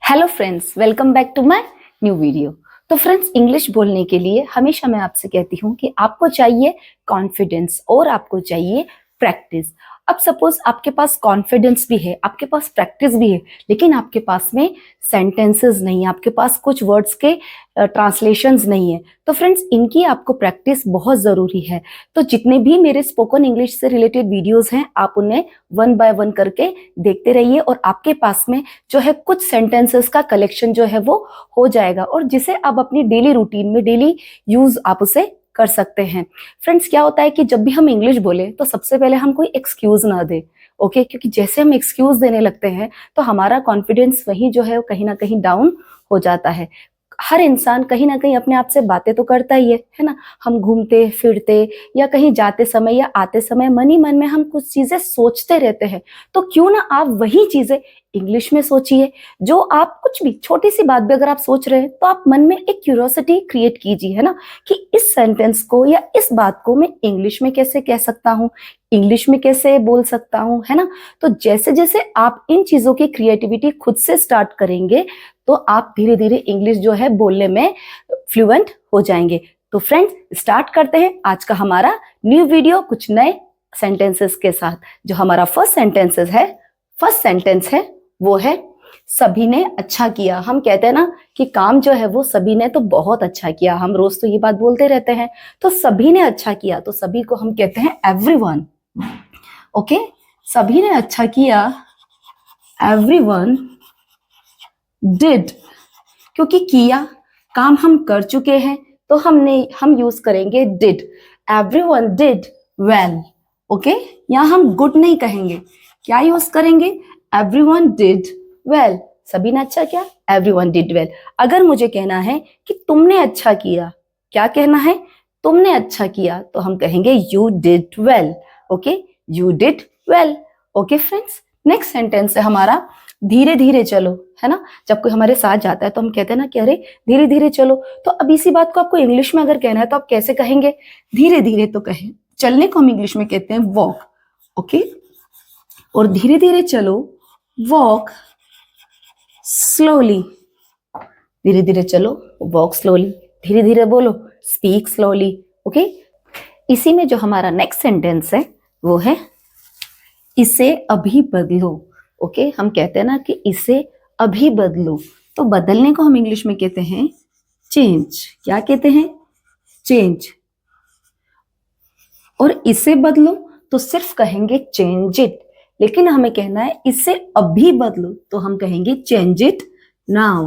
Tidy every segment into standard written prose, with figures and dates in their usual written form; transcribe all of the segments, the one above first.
Hello friends, welcome back to my new video. तो friends, English बोलने के लिए हमेशा मैं आपसे कहती हूँ कि आपको चाहिए कॉन्फिडेंस और आपको चाहिए प्रैक्टिस। अब सपोज आपके पास कॉन्फिडेंस भी है, आपके पास प्रैक्टिस भी है, लेकिन आपके पास में सेंटेंसेस नहीं है, आपके पास कुछ वर्ड्स के ट्रांसलेशंस नहीं है, तो फ्रेंड्स इनकी आपको प्रैक्टिस बहुत ज़रूरी है। तो जितने भी मेरे स्पोकन इंग्लिश से रिलेटेड वीडियोस हैं, आप उन्हें वन बाय वन करके देखते रहिए और आपके पास में जो है कुछ सेंटेंसेस का कलेक्शन जो है वो हो जाएगा, और जिसे आप अपनी डेली रूटीन में डेली यूज आप उसे कर सकते हैं। फ्रेंड्स, क्या होता है कि जब भी हम इंग्लिश बोले तो सबसे पहले हम कोई एक्सक्यूज ना दे, ओके क्योंकि जैसे हम एक्सक्यूज देने लगते हैं तो हमारा कॉन्फिडेंस वही जो है वो कहीं ना कहीं डाउन हो जाता है। हर इंसान कहीं ना कहीं अपने आप से बातें तो करता ही है ना। हम घूमते फिरते या कहीं जाते समय या आते समय मन ही मन में हम कुछ चीजें सोचते रहते हैं, तो क्यों ना आप वही चीजें इंग्लिश में सोचिए। जो आप कुछ भी छोटी सी बात भी अगर आप सोच रहे हैं तो आप मन में एक क्यूरियोसिटी क्रिएट कीजिए, है ना, कि इस सेंटेंस को या इस बात को मैं इंग्लिश में कैसे कह सकता हूँ, इंग्लिश में कैसे बोल सकता हूँ, है ना। तो जैसे जैसे आप इन चीजों की क्रिएटिविटी खुद से स्टार्ट करेंगे तो आप धीरे धीरे इंग्लिश जो है बोलने में फ्लुएंट हो जाएंगे। तो फ्रेंड्स, स्टार्ट करते हैं आज का हमारा न्यू वीडियो कुछ नए सेंटेंसेस के साथ। जो हमारा फर्स्ट सेंटेंस है वो है सभी ने अच्छा किया। हम कहते हैं ना कि काम जो है वो सभी ने तो बहुत अच्छा किया, हम रोज तो ये बात बोलते रहते हैं। तो सभी ने अच्छा किया, तो सभी को हम कहते हैं एवरीवन, ओके। सभी ने अच्छा किया, एवरीवन डिड, क्योंकि किया काम हम कर चुके हैं तो हम यूज करेंगे did. Everyone did well, okay. यहां हम गुड नहीं कहेंगे, क्या यूज करेंगे, एवरीवन डिड वेल। सभी ने अच्छा किया, एवरीवन डिड वेल। अगर मुझे कहना है कि तुमने अच्छा किया, क्या कहना है, तुमने अच्छा किया, तो हम कहेंगे you did well, okay, you did well, okay friends. Next sentence है हमारा धीरे धीरे चलो, है ना। जब कोई हमारे साथ जाता है तो हम कहते हैं ना कि अरे धीरे धीरे चलो। तो अब इसी बात को आपको इंग्लिश में अगर कहना है तो आप कैसे कहेंगे, धीरे धीरे तो कहें, चलने को हम इंग्लिश में कहते हैं वॉक, ओके। और धीरे धीरे चलो, वॉक स्लोली, धीरे धीरे चलो, वॉक स्लोली, धीरे धीरे बोलो, स्पीक स्लोली, ओके। इसी में जो हमारा नेक्स्ट सेंटेंस है वो है इसे अभी बदलो, ओके। हम कहते हैं ना कि इसे अभी बदलो, तो बदलने को हम इंग्लिश में कहते हैं चेंज। क्या कहते हैं, चेंज। और इसे बदलो तो सिर्फ कहेंगे चेंज इट, लेकिन हमें कहना है इसे अभी बदलो तो हम कहेंगे change it now,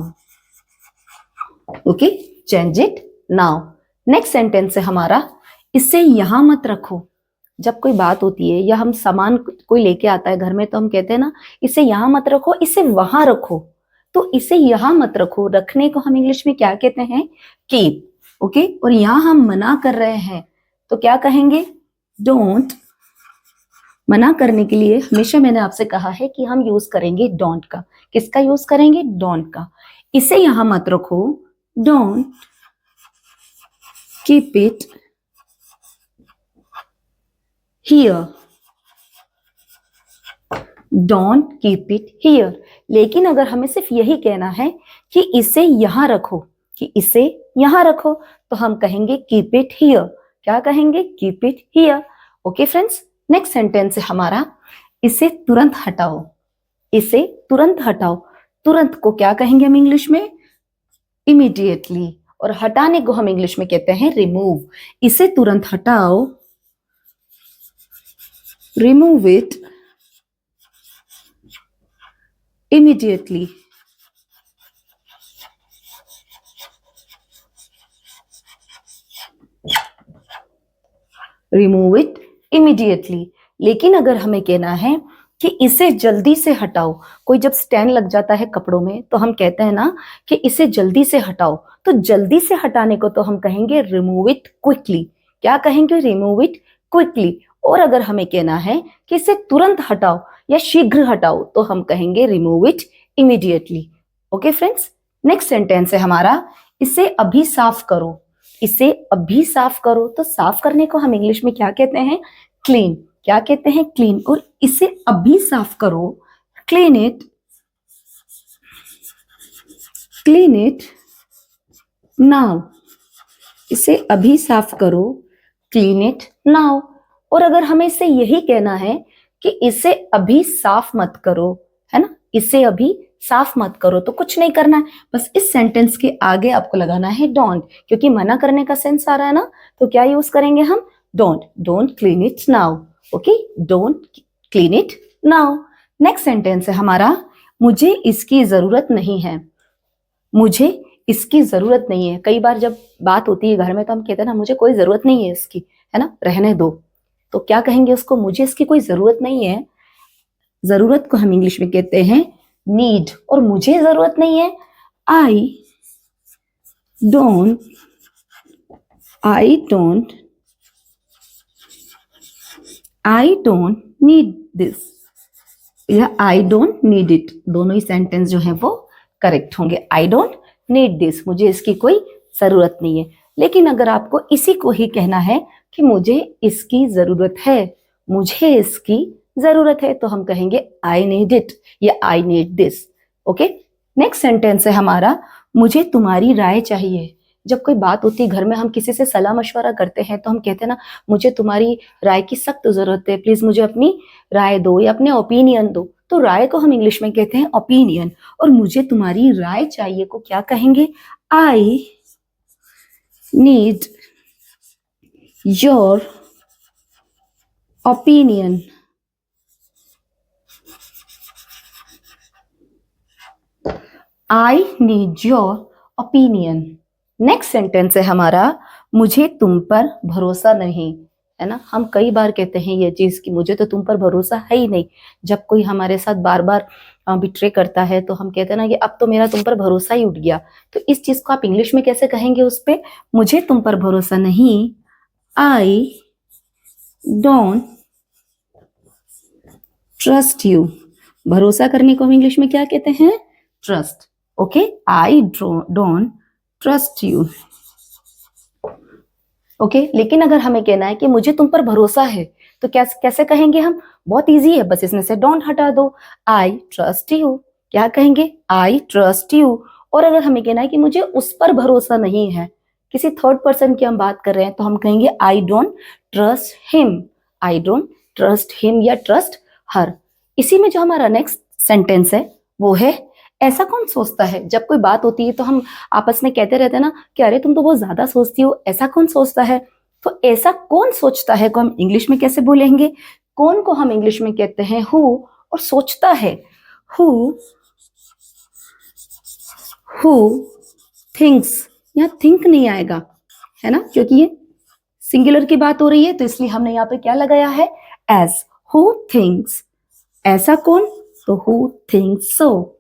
okay, change it now. Next sentence है हमारा इसे यहां मत रखो। जब कोई बात होती है या हम सामान कोई लेके आता है घर में तो हम कहते हैं ना इसे यहां मत रखो, इसे वहां रखो। तो इसे यहां मत रखो, रखने को हम इंग्लिश में क्या कहते हैं, कीप, ओके। और यहां हम मना कर रहे हैं तो क्या कहेंगे, डोंट। मना करने के लिए हमेशा मैंने आपसे कहा है कि हम यूज करेंगे डोंट का। किसका यूज करेंगे, डोंट का। इसे यहां मत रखो, don't keep it here, don't keep it here. लेकिन अगर हमें सिर्फ यही कहना है कि इसे यहां रखो, कि इसे यहां रखो, तो हम कहेंगे कीप इट हियर। क्या कहेंगे, keep it here, okay friends. Next sentence है हमारा इसे तुरंत हटाओ, इसे तुरंत हटाओ। तुरंत को क्या कहेंगे हम इंग्लिश में, इमीडिएटली। और हटाने को हम इंग्लिश में कहते हैं रिमूव। इसे तुरंत हटाओ, remove it immediately, remove it immediately। लेकिन अगर हमें कहना है कि इसे जल्दी से हटाओ, कोई जब स्टैंड लग जाता है कपड़ों में तो हम कहते हैं ना कि इसे जल्दी से हटाओ, तो जल्दी से हटाने को तो हम कहेंगे रिमूव इट क्विकली। क्या कहेंगे, रिमूव इट क्विकली। और अगर हमें कहना है कि इसे तुरंत हटाओ या शीघ्र हटाओ तो हम कहेंगे remove it immediately, okay friends. Next sentence है हमारा इसे अभी साफ करो, इसे अभी साफ करो। तो साफ करने को हम इंग्लिश में क्या कहते हैं, क्लीन। क्या कहते हैं, क्लीन। और इसे अभी साफ करो, clean it clean it now, इसे अभी साफ करो, क्लीन इट नाउ। और अगर हमें इसे यही कहना है कि इसे अभी साफ मत करो, है ना, इसे अभी साफ मत करो, तो कुछ नहीं करना है, बस इस सेंटेंस के आगे आपको लगाना है डोंट, क्योंकि मना करने का सेंस आ रहा है ना, तो क्या यूज करेंगे हम, don't. Don't clean it now, okay, don't clean it now. Next sentence है हमारा, मुझे इसकी जरूरत नहीं है। मुझे इसकी जरूरत नहीं है। कई बार जब बात होती है घर में तो हम कहते हैं ना, मुझे कोई जरूरत नहीं है इसकी, है ना, रहने दो। तो क्या कहेंगे उसको, मुझे इसकी कोई जरूरत नहीं है। जरूरत को हम इंग्लिश में कहते हैं नीड, और मुझे जरूरत नहीं है, आई डोंट नीड दिस, या आई डोंट नीड इट। दोनों ही सेंटेंस जो है वो करेक्ट होंगे। आई डोंट नीड दिस, मुझे इसकी कोई जरूरत नहीं है। लेकिन अगर आपको इसी को ही कहना है कि मुझे इसकी जरूरत है, मुझे इसकी जरूरत है, तो हम कहेंगे आई नीड इट या I need this, okay. Next sentence है हमारा, मुझे तुम्हारी राय चाहिए। जब कोई बात होती है घर में, हम किसी से सलाह मशवरा करते हैं तो हम कहते हैं ना, मुझे तुम्हारी राय की सख्त जरूरत है, प्लीज मुझे अपनी राय दो या अपने ओपिनियन दो। तो राय को हम इंग्लिश में कहते हैं ओपिनियन, और मुझे तुम्हारी राय चाहिए को क्या कहेंगे, I need your opinion. I need your opinion. Next sentence है हमारा, मुझे तुम पर भरोसा नहीं, है ना। हम कई बार कहते हैं ये चीज कि मुझे तो तुम पर भरोसा है ही नहीं। जब कोई हमारे साथ बार बार बिट्रे करता है तो हम कहते हैं ना कि अब तो मेरा तुम पर भरोसा ही उठ गया। तो इस चीज को आप इंग्लिश में कैसे कहेंगे उस पे, मुझे तुम पर भरोसा नहीं, आई डोंट ट्रस्ट यू। भरोसा करने को हम इंग्लिश में क्या कहते हैं, trust, okay. I don't trust you, okay. लेकिन अगर हमें कहना है कि मुझे तुम पर भरोसा है, तो कैसे कहेंगे हम, बहुत इजी है, बस इसमें से डोंट हटा दो, आई ट्रस्ट यू। क्या कहेंगे, आई ट्रस्ट यू। और अगर हमें कहना है कि मुझे उस पर भरोसा नहीं है, किसी थर्ड पर्सन की हम बात कर रहे हैं, तो हम कहेंगे I don't trust him, I don't trust him या ट्रस्ट हर। इसी में जो हमारा नेक्स्ट सेंटेंस है वो है, ऐसा कौन सोचता है। जब कोई बात होती है तो हम आपस में कहते रहते हैं ना कि अरे तुम तो बहुत ज्यादा सोचती हो, ऐसा कौन सोचता है। तो ऐसा कौन सोचता है को हम इंग्लिश में कैसे बोलेंगे, कौन को हम इंग्लिश में कहते हैं हु, और सोचता है हु थिंक्स। यहाँ थिंक नहीं आएगा, है ना, क्योंकि ये सिंगुलर की बात हो रही है, तो इसलिए हमने यहाँ पे क्या लगाया है, एज। हु थिंक्स, ऐसा कौन, तो हु थिंक्स सो।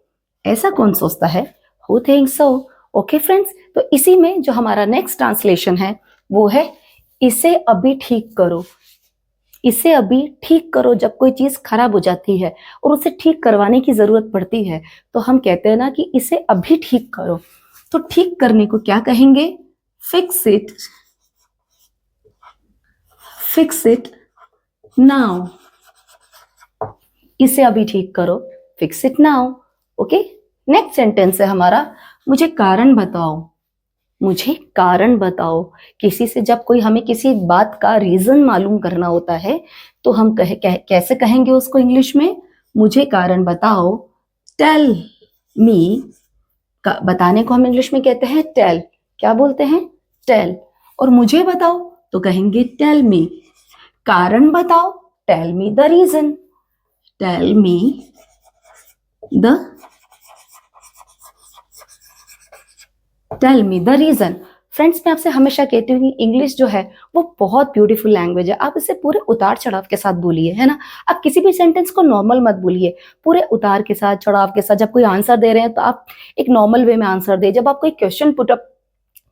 ऐसा कौन सोचता है, who thinks so, okay friends. तो इसी में जो हमारा नेक्स्ट ट्रांसलेशन है वो है, इसे अभी ठीक करो। इसे अभी ठीक करो, जब कोई चीज खराब हो जाती है और उसे ठीक करवाने की जरूरत पड़ती है, तो हम कहते हैं ना कि इसे अभी ठीक करो। तो ठीक करने को क्या कहेंगे, फिक्स इट नाउ। इसे अभी ठीक करो, fix it now, okay. Next sentence है हमारा, मुझे कारण बताओ। मुझे कारण बताओ। किसी से जब कोई हमें किसी बात का रीजन मालूम करना होता है, तो हम कैसे कहेंगे उसको इंग्लिश में, मुझे कारण बताओ, टेल मी। बताने को हम इंग्लिश में कहते हैं टेल। क्या बोलते हैं, टेल। और मुझे बताओ तो कहेंगे टेल मी। कारण बताओ, tell me the reason, tell me the reason. Friends, मैं आपसे हमेशा कहती हूँ कि इंग्लिश जो है वो बहुत ब्यूटीफुल लैंग्वेज है। आप इसे पूरे उतार चढ़ाव के साथ बोलिए, है ना। आप किसी भी सेंटेंस को नॉर्मल मत बोलिए, पूरे उतार के साथ, चढ़ाव के साथ। जब कोई आंसर दे रहे हैं तो आप एक नॉर्मल वे में आंसर दे। जब आप कोई क्वेश्चन पुट अप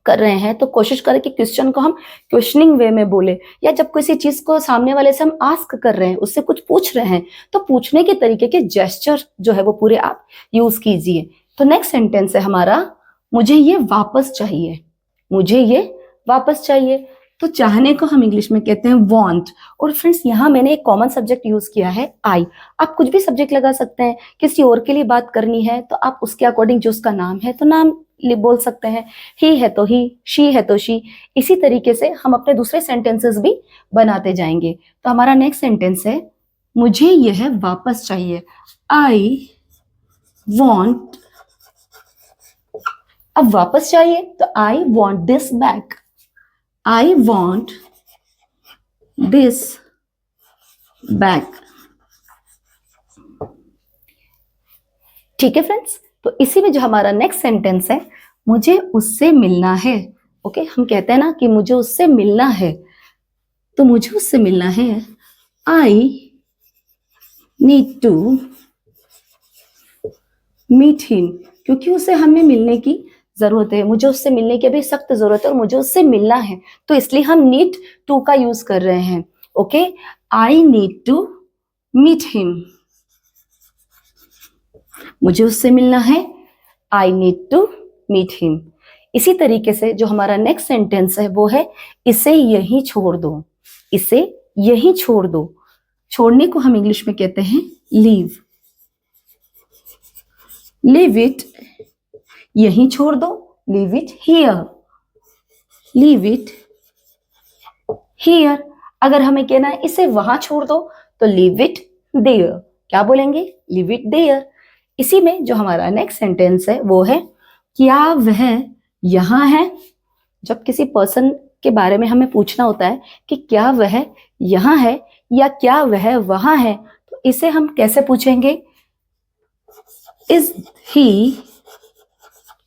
कर रहे हैं तो कोशिश करें कि क्वेश्चन को हम क्वेश्चनिंग वे में बोले। या जब किसी चीज को सामने वाले से हम आस्क कर रहे हैं, उससे कुछ पूछ रहे हैं, तो पूछने के तरीके के जेस्चर जो है वो पूरे आप यूज कीजिए। तो नेक्स्ट सेंटेंस है हमारा, मुझे ये वापस चाहिए। मुझे ये वापस चाहिए। तो चाहने को हम इंग्लिश में कहते हैं वांट। और फ्रेंड्स, यहाँ मैंने एक कॉमन सब्जेक्ट यूज किया है, आई। आप कुछ भी सब्जेक्ट लगा सकते हैं। किसी और के लिए बात करनी है तो आप उसके अकॉर्डिंग जो उसका नाम है तो नाम बोल सकते हैं, ही है तो ही, शी है तो शी। इसी तरीके से हम अपने दूसरे सेंटेंसेस भी बनाते जाएंगे। तो हमारा नेक्स्ट सेंटेंस है, मुझे यह वापस चाहिए। आई वॉन्ट, अब वापस चाहिए तो I want this back. I want this back. ठीक है फ्रेंड्स, तो इसी में जो हमारा नेक्स्ट सेंटेंस है, मुझे उससे मिलना है। ओके, हम कहते हैं ना कि मुझे उससे मिलना है, तो मुझे उससे मिलना है। I need to meet him, क्योंकि उसे हमें मिलने की जरूरत है, मुझे उससे मिलने की अभी सख्त जरूरत है और मुझे उससे मिलना है, तो इसलिए हम नीड टू का यूज कर रहे हैं। Okay, I need to meet him, मुझे उससे मिलना है। I need to meet him. इसी तरीके से जो हमारा नेक्स्ट सेंटेंस है वो है, इसे यहीं छोड़ दो। इसे यहीं छोड़ दो, छोड़ने को हम इंग्लिश में कहते हैं लीव। लीव इट, यहीं छोड़ दो, leave it here. Leave it here. अगर हमें कहना है इसे वहां छोड़ दो, तो लीव इट देयर। क्या बोलेंगे? Leave it there. इसी में जो हमारा नेक्स्ट सेंटेंस है वो है, क्या वह यहां है। जब किसी पर्सन के बारे में हमें पूछना होता है कि क्या वह यहां है या क्या वह वहां है, तो इसे हम कैसे पूछेंगे? Is he,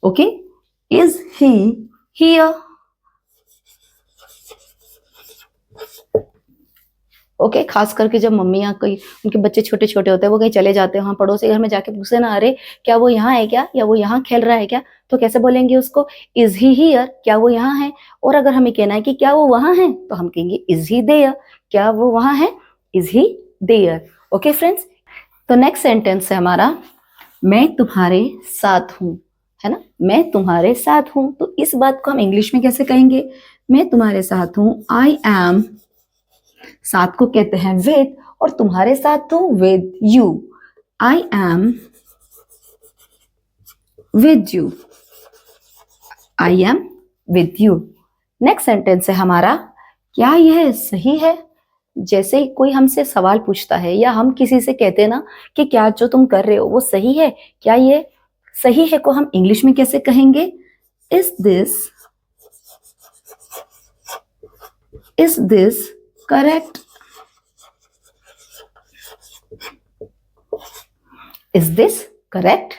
okay, is he here. Okay, खास करके जब मम्मियाँ कोई, उनके बच्चे छोटे छोटे होते हैं, वो कहीं चले जाते हैं, वहाँ पड़ोसी घर में जाके पूछे ना, अरे क्या वो यहाँ है क्या, या वो यहाँ खेल रहा है क्या, तो कैसे बोलेंगे उसको? इज ही हियर, क्या वो यहाँ है। और अगर हमें कहना है कि क्या वो वहाँ है, तो हम कहेंगे इज ही देयर, क्या वो वहाँ है, is he there. Okay friends, तो नेक्स्ट सेंटेंस है हमारा, मैं तुम्हारे साथ हूँ, है ना, मैं तुम्हारे साथ हूँ। तो इस बात को हम इंग्लिश में कैसे कहेंगे? मैं तुम्हारे साथ हूँ, आई एम, साथ को कहते हैं विद, और तुम्हारे साथ हूँ with you. I am with you, I am with you. Next sentence है हमारा, क्या यह सही है। जैसे कोई हमसे सवाल पूछता है या हम किसी से कहते हैं ना कि क्या जो तुम कर रहे हो वो सही है, क्या ये सही है को हम इंग्लिश में कैसे कहेंगे? Is this correct. Is this correct.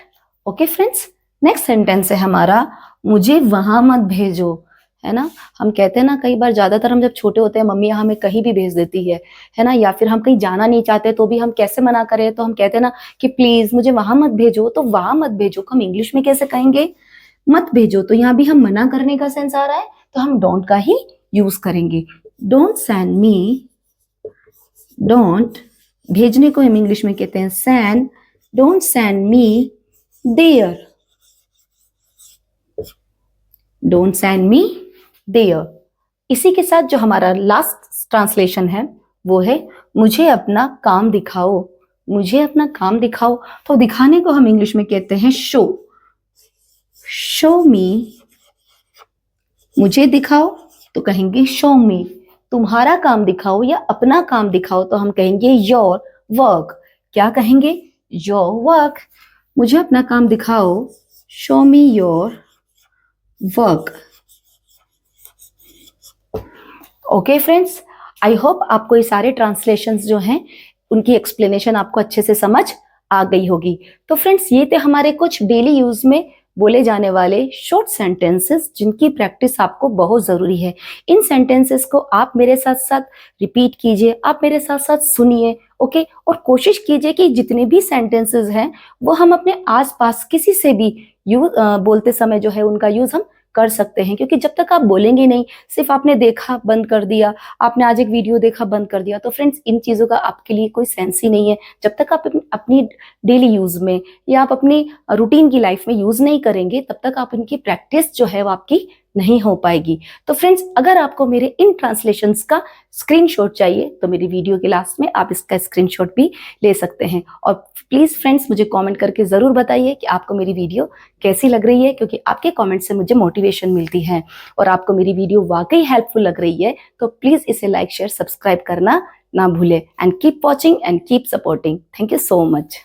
Okay friends, next sentence है हमारा, मुझे वहां मत भेजो, है ना। हम कहते हैं ना, कई बार, ज्यादातर हम जब छोटे होते हैं मम्मी हमें कहीं भी भेज देती है ना, या फिर हम कहीं जाना नहीं चाहते तो भी हम कैसे मना करें, तो हम कहते हैं ना कि प्लीज मुझे वहां मत भेजो। तो वहां मत भेजो को हम इंग्लिश में कैसे कहेंगे? मत भेजो, तो यहाँ भी हम मना करने का सेंस आ रहा है, तो हम डोंट का ही यूज करेंगे। डोंट सेंड मी, डोंट, भेजने को हम इंग्लिश में कहते हैं send. Don't send me there, don't send me there. इसी के साथ जो हमारा लास्ट ट्रांसलेशन है वो है, मुझे अपना काम दिखाओ, मुझे अपना काम दिखाओ। तो दिखाने को हम इंग्लिश में कहते हैं शो। शो मी, मुझे दिखाओ तो कहेंगे शो मी। तुम्हारा काम दिखाओ या अपना काम दिखाओ तो हम कहेंगे योर वर्क। क्या कहेंगे? Your work. मुझे अपना काम दिखाओ, show me your work. Okay friends, I hope आपको ये सारे ट्रांसलेशंस जो हैं उनकी एक्सप्लेनेशन आपको अच्छे से समझ आ गई होगी। तो फ्रेंड्स, ये थे हमारे कुछ डेली यूज में बोले जाने वाले शॉर्ट सेंटेंसेस जिनकी प्रैक्टिस आपको बहुत जरूरी है। इन सेंटेंसेस को आप मेरे साथ साथ रिपीट कीजिए, आप मेरे साथ साथ सुनिए, ओके। और कोशिश कीजिए कि जितने भी सेंटेंसेस हैं वो हम अपने आसपास किसी से भी बोलते समय जो है उनका यूज हम कर सकते हैं, क्योंकि जब तक आप बोलेंगे नहीं, सिर्फ आपने देखा बंद कर दिया, आपने आज एक वीडियो देखा बंद कर दिया, तो फ्रेंड्स इन चीजों का आपके लिए कोई सेंस ही नहीं है। जब तक आप अपनी डेली यूज में या आप अपनी रूटीन की लाइफ में यूज नहीं करेंगे, तब तक आप इनकी प्रैक्टिस जो है वो आपकी नहीं हो पाएगी। तो फ्रेंड्स, अगर आपको मेरे इन ट्रांसलेशंस का स्क्रीनशॉट चाहिए तो मेरी वीडियो के लास्ट में आप इसका स्क्रीनशॉट भी ले सकते हैं। और प्लीज फ्रेंड्स, मुझे कमेंट करके जरूर बताइए कि आपको मेरी वीडियो कैसी लग रही है, क्योंकि आपके कमेंट से मुझे मोटिवेशन मिलती है। और आपको मेरी वीडियो वाकई हेल्पफुल लग रही है तो प्लीज इसे लाइक शेयर सब्सक्राइब करना ना भूले। And keep watching and keep supporting. Thank you so much.